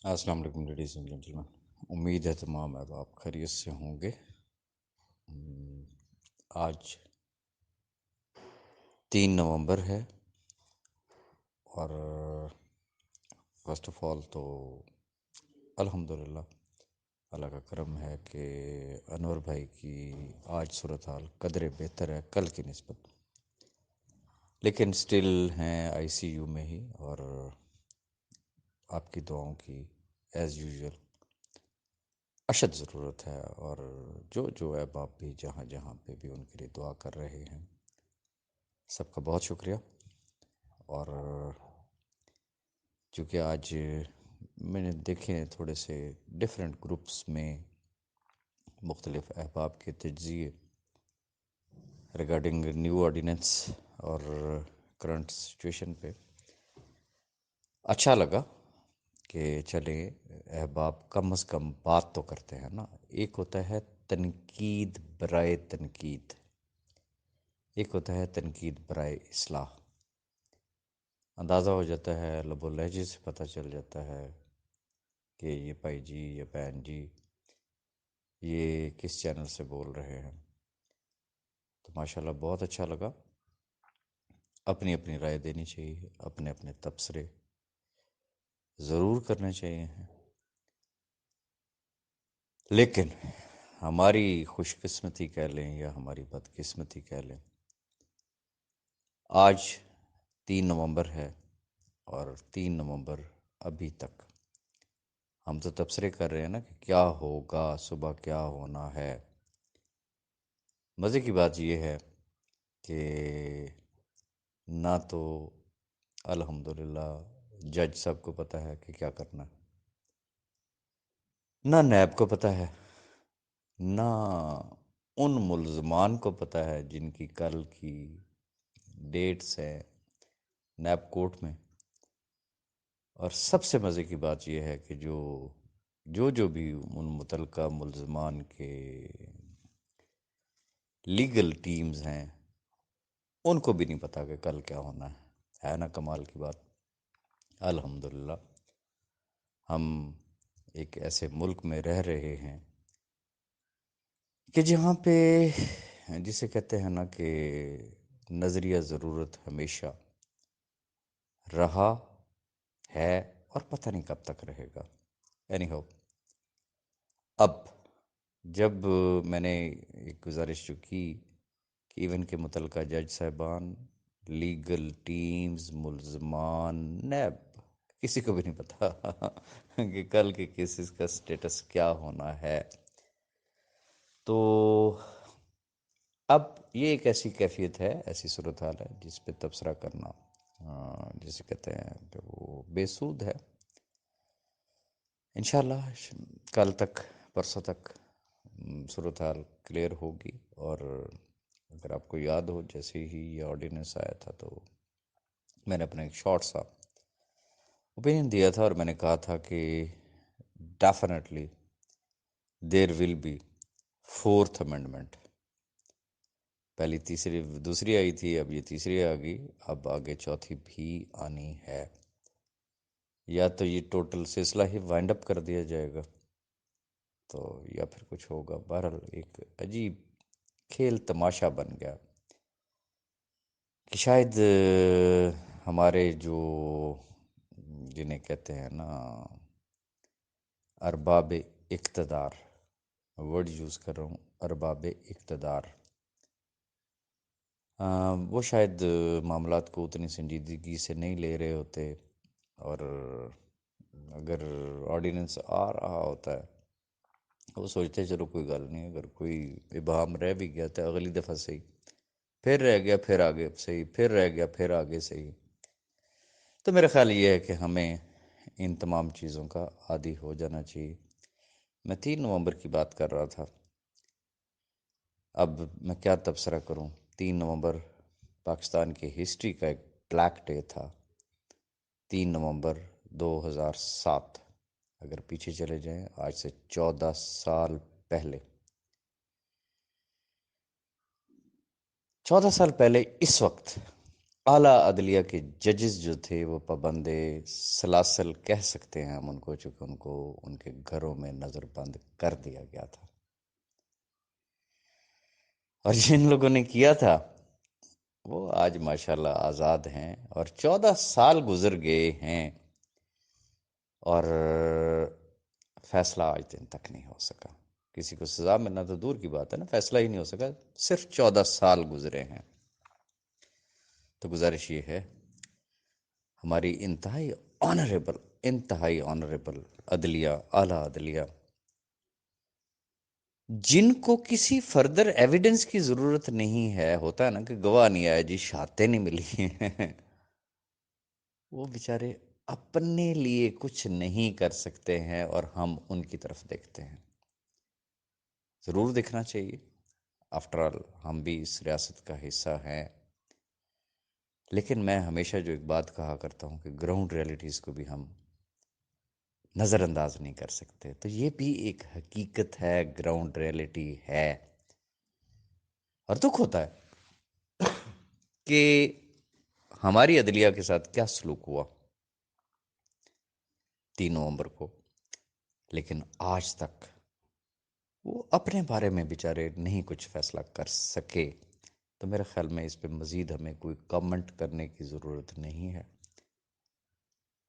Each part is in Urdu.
السلام علیکم لیڈیز اینڈ جینٹلمین، امید ہے تمام احباب خیریت سے ہوں گے۔ آج 3 نومبر ہے اور فرسٹ آف آل تو الحمدللہ اللہ کا کرم ہے کہ انور بھائی کی آج صورتحال قدرے بہتر ہے کل کی نسبت، لیکن سٹل ہیں آئی سی یو میں ہی، اور آپ کی دعاؤں کی ایز یوزول اشد ضرورت ہے، اور جو احباب بھی جہاں جہاں پہ بھی ان کے لیے دعا کر رہے ہیں، سب کا بہت شکریہ۔ اور چونکہ آج میں نے دیکھے تھوڑے سے ڈیفرنٹ گروپس میں مختلف احباب کے تجزیے ریگارڈنگ نیو آرڈیننس اور کرنٹ سچویشن پہ، اچھا لگا کہ چلیں احباب کم از کم بات تو کرتے ہیں نا۔ ایک ہوتا ہے تنقید برائے تنقید، ایک ہوتا ہے تنقید برائے اصلاح۔ اندازہ ہو جاتا ہے، لب و لہجے سے پتہ چل جاتا ہے کہ یہ بھائی جی یا بہن جی یہ کس چینل سے بول رہے ہیں۔ تو ماشاءاللہ بہت اچھا لگا۔ اپنی اپنی رائے دینی چاہیے، اپنے اپنے تبصرے ضرور کرنے چاہیے، لیکن ہماری خوش قسمتی کہہ لیں یا ہماری بد قسمتی کہہ لیں، آج 3 نومبر ہے، اور 3 نومبر ابھی تک ہم تو تبصرے کر رہے ہیں نا کہ کیا ہوگا، صبح کیا ہونا ہے۔ مزے کی بات یہ ہے کہ نہ تو الحمدللہ جج صاحب کو پتہ ہے کہ کیا کرنا ہے، نہ نیب کو پتہ ہے، نہ ان ملزمان کو پتہ ہے جن کی کل کی ڈیٹس ہیں نیب کورٹ میں۔ اور سب سے مزے کی بات یہ ہے کہ جو بھی ان متعلقہ ملزمان کے لیگل ٹیمز ہیں، ان کو بھی نہیں پتا کہ کل کیا ہونا ہے نا کمال کی بات۔ الحمدللہ ہم ایک ایسے ملک میں رہ رہے ہیں کہ جہاں پہ جسے کہتے ہیں نا کہ نظریہ ضرورت ہمیشہ رہا ہے اور پتہ نہیں کب تک رہے گا۔ اینی ہو، اب جب میں نے ایک گزارش جو کی کہ ایون کے متعلقہ جج صاحبان، لیگل ٹیمز، ملزمان، نیب، کسی کو بھی نہیں پتا کہ کل کے کیسز کا سٹیٹس کیا ہونا ہے، تو اب یہ ایک ایسی کیفیت ہے، ایسی صورتحال ہے جس پہ تبصرہ کرنا جسے کہتے ہیں کہ وہ بے سود ہے۔ انشاءاللہ کل تک، پرسوں تک صورتحال کلیئر ہوگی، اور اگر آپ کو یاد ہو جیسے ہی یہ آرڈیننس آیا تھا تو میں نے اپنا ایک شارٹ سا اوپینین دیا تھا، اور میں نے کہا تھا کہ definitely there will be fourth amendment. پہلی دوسری آئی تھی، اب یہ تیسری آ گئی، اب آگے چوتھی بھی آنی ہے، یا تو یہ ٹوٹل سلسلہ ہی وائنڈ اپ کر دیا جائے گا تو، یا پھر کچھ ہوگا۔ بہرحال ایک عجیب کھیل تماشا بن گیا کہ شاید ہمارے جو جنہیں کہتے ہیں نا ارباب اقتدار، ورڈ یوز کر رہا ہوں، ارباب اقتدار، وہ شاید معاملات کو اتنی سنجیدگی سے نہیں لے رہے ہوتے، اور اگر آرڈیننس آ رہا ہوتا ہے وہ سوچتے چلو کوئی گل نہیں، اگر کوئی ابہام رہ بھی گیا تو اگلی دفعہ صحیح، پھر رہ گیا پھر آگے صحیح، پھر رہ گیا پھر آگے صحیح۔ تو میرا خیال یہ ہے کہ ہمیں ان تمام چیزوں کا عادی ہو جانا چاہیے۔ میں 3 نومبر کی بات کر رہا تھا، اب میں کیا تبصرہ کروں۔ 3 نومبر پاکستان کی ہسٹری کا ایک بلیک ڈے تھا۔ 3 نومبر 2007، اگر پیچھے چلے جائیں آج سے 14 سال پہلے، 14 سال پہلے اس وقت اعلیٰ عدلیہ کے ججز جو تھے وہ پابندے سلاسل کہہ سکتے ہیں ہم ان کو، چونکہ ان کو ان کے گھروں میں نظر بند کر دیا گیا تھا، اور جن لوگوں نے کیا تھا وہ آج ماشاءاللہ آزاد ہیں، اور 14 سال گزر گئے ہیں اور فیصلہ آج دن تک نہیں ہو سکا۔ کسی کو سزا ملنا تو دور کی بات ہے نا، فیصلہ ہی نہیں ہو سکا، صرف 14 سال گزرے ہیں۔ تو گزارش یہ ہے، ہماری انتہائی آنریبل عدلیہ، اعلیٰ عدلیہ، جن کو کسی فردر ایویڈنس کی ضرورت نہیں ہے، ہوتا ہے نا کہ گواہ نہیں آیا جی، شہادتیں نہیں ملی ہیں، وہ بیچارے اپنے لیے کچھ نہیں کر سکتے ہیں اور ہم ان کی طرف دیکھتے ہیں۔ ضرور دیکھنا چاہیے، آفٹر آل ہم بھی اس ریاست کا حصہ ہیں، لیکن میں ہمیشہ جو ایک بات کہا کرتا ہوں کہ گراؤنڈ ریئلٹیز کو بھی ہم نظر انداز نہیں کر سکتے، تو یہ بھی ایک حقیقت ہے، گراؤنڈ ریئلٹی ہے، اور دکھ ہوتا ہے کہ ہماری عدلیہ کے ساتھ کیا سلوک ہوا 3 نومبر کو، لیکن آج تک وہ اپنے بارے میں بیچارے نہیں کچھ فیصلہ کر سکے۔ تو میرے خیال میں اس پہ مزید ہمیں کوئی کامنٹ کرنے کی ضرورت نہیں ہے۔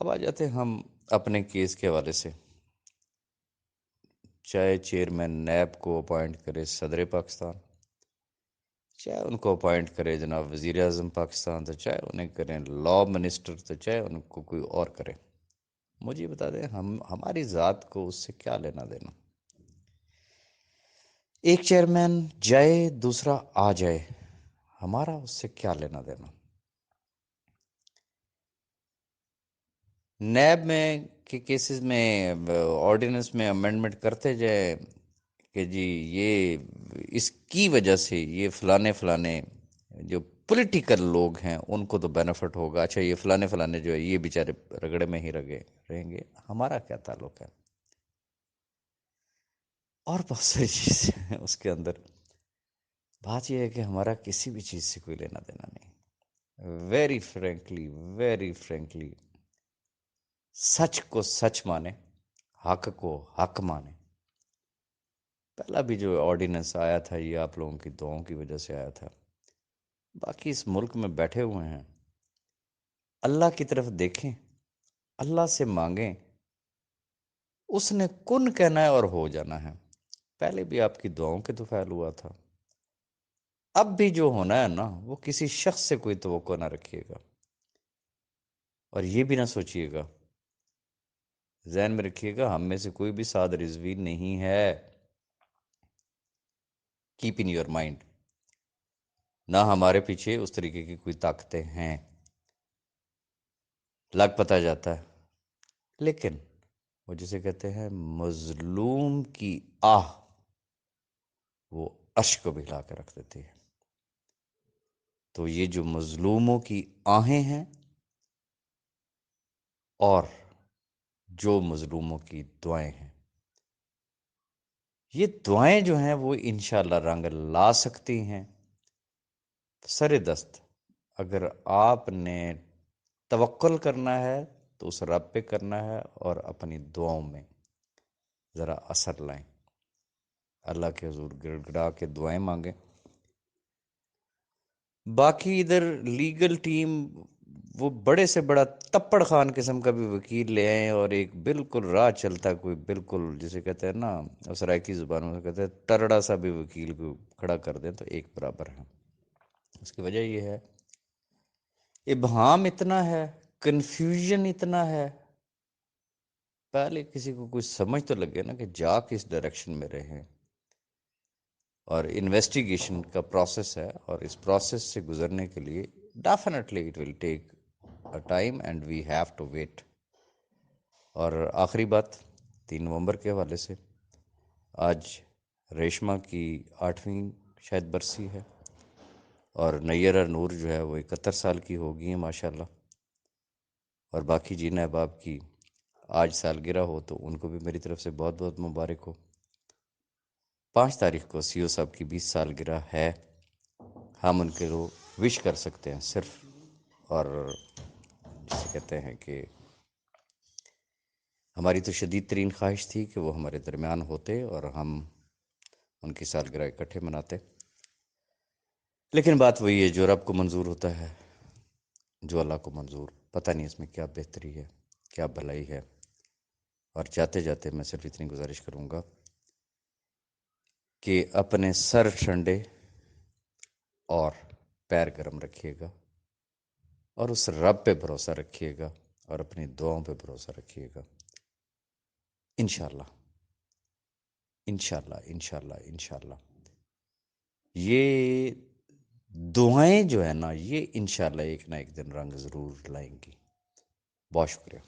اب آ جاتے ہیں ہم اپنے کیس کے حوالے سے، چاہے چیئرمین نیب کو اپوائنٹ کرے صدر پاکستان، چاہے ان کو اپوائنٹ کرے جناب وزیر اعظم پاکستان، تو چاہے انہیں کریں لا منسٹر، تو چاہے ان کو کوئی اور کرے، مجھے بتا دیں ہماری ذات کو اس سے کیا لینا دینا؟ ایک چیئرمین جائے دوسرا آ جائے، ہمارا اس سے کیا لینا دینا؟ نیب میں کے کیسز میں آرڈیننس میں امینڈمنٹ کرتے جائے کہ جی یہ اس کی وجہ سے یہ فلانے جو پولیٹیکل لوگ ہیں ان کو تو بینیفٹ ہوگا، اچھا یہ فلانے جو ہے یہ بیچارے رگڑے میں ہی رہیں گے، ہمارا کیا تعلق ہے؟ اور بہت ساری چیزیں ہیں اس کے اندر۔ بات یہ ہے کہ ہمارا کسی بھی چیز سے کوئی لینا دینا نہیں، ویری فرینکلی سچ کو سچ مانے، حق کو حق مانے۔ پہلا بھی جو آرڈیننس آیا تھا یہ آپ لوگوں کی دعاؤں کی وجہ سے آیا تھا۔ باقی اس ملک میں بیٹھے ہوئے ہیں، اللہ کی طرف دیکھیں، اللہ سے مانگیں، اس نے کن کہنا ہے اور ہو جانا ہے۔ پہلے بھی آپ کی دعاؤں کے تو فعل ہوا تھا، اب بھی جو ہونا ہے نا وہ کسی شخص سے کوئی توقع نہ رکھیے گا، اور یہ بھی نہ سوچیے گا، ذہن میں رکھیے گا ہم میں سے کوئی بھی سعد رضوی نہیں ہے، کیپ ان یور مائنڈ، نہ ہمارے پیچھے اس طریقے کی کوئی طاقتیں ہیں، لگ پتہ جاتا ہے، لیکن وہ جسے کہتے ہیں مظلوم کی آہ وہ عرش کو بھی ہلا کے رکھ دیتی ہے۔ تو یہ جو مظلوموں کی آہیں ہیں اور جو مظلوموں کی دعائیں ہیں، یہ دعائیں جو ہیں وہ انشاءاللہ رنگ لا سکتی ہیں۔ سر دست اگر آپ نے توکل کرنا ہے تو اس رب پہ کرنا ہے، اور اپنی دعاؤں میں ذرا اثر لائیں، اللہ کے حضور گڑ گڑا کے دعائیں مانگیں۔ باقی ادھر لیگل ٹیم وہ بڑے سے بڑا تپڑ خان قسم کا بھی وکیل لے آئیں، اور ایک بالکل راہ چلتا کوئی بالکل جسے کہتے ہیں نا سرائکی زبانوں میں کہتے ہیں ٹرڑا سا بھی وکیل کو کھڑا کر دیں تو ایک برابر ہے۔ اس کی وجہ یہ ہے ابہام اتنا ہے، کنفیوژن اتنا ہے، پہلے کسی کو کوئی سمجھ تو لگے نا کہ جا کس ڈائریکشن میں رہے ہیں، اور انویسٹیگیشن کا پروسیس ہے، اور اس پروسیس سے گزرنے کے لیے definitely it will take a time and we have to wait. اور آخری بات 3 نومبر کے حوالے سے، آج ریشما کی 8ویں شاید برسی ہے، اور نیرہ نور جو ہے وہ 71 سال کی ہو گئی ہیں ماشاءاللہ، اور باقی جین احباب کی آج سالگرہ ہو تو ان کو بھی میری طرف سے بہت بہت مبارک ہو۔ 5 تاریخ کو سی او صاحب کی 20 سالگرہ ہے، ہم ان کے کو وش کر سکتے ہیں صرف، اور جسے کہتے ہیں کہ ہماری تو شدید ترین خواہش تھی کہ وہ ہمارے درمیان ہوتے اور ہم ان کی سالگرہ اکٹھے مناتے، لیکن بات وہی ہے، جو رب کو منظور ہوتا ہے، جو اللہ کو منظور، پتہ نہیں اس میں کیا بہتری ہے، کیا بھلائی ہے۔ اور جاتے جاتے میں صرف اتنی گزارش کروں گا کہ اپنے سر ٹھنڈے اور پیر گرم رکھیے گا، اور اس رب پہ بھروسہ رکھیے گا، اور اپنی دعاؤں پہ بھروسہ رکھیے گا۔ انشاءاللہ، انشاءاللہ، انشاءاللہ، انشاءاللہ یہ دعائیں جو ہے نا، یہ انشاءاللہ ایک نہ ایک دن رنگ ضرور لائیں گی۔ بہت شکریہ۔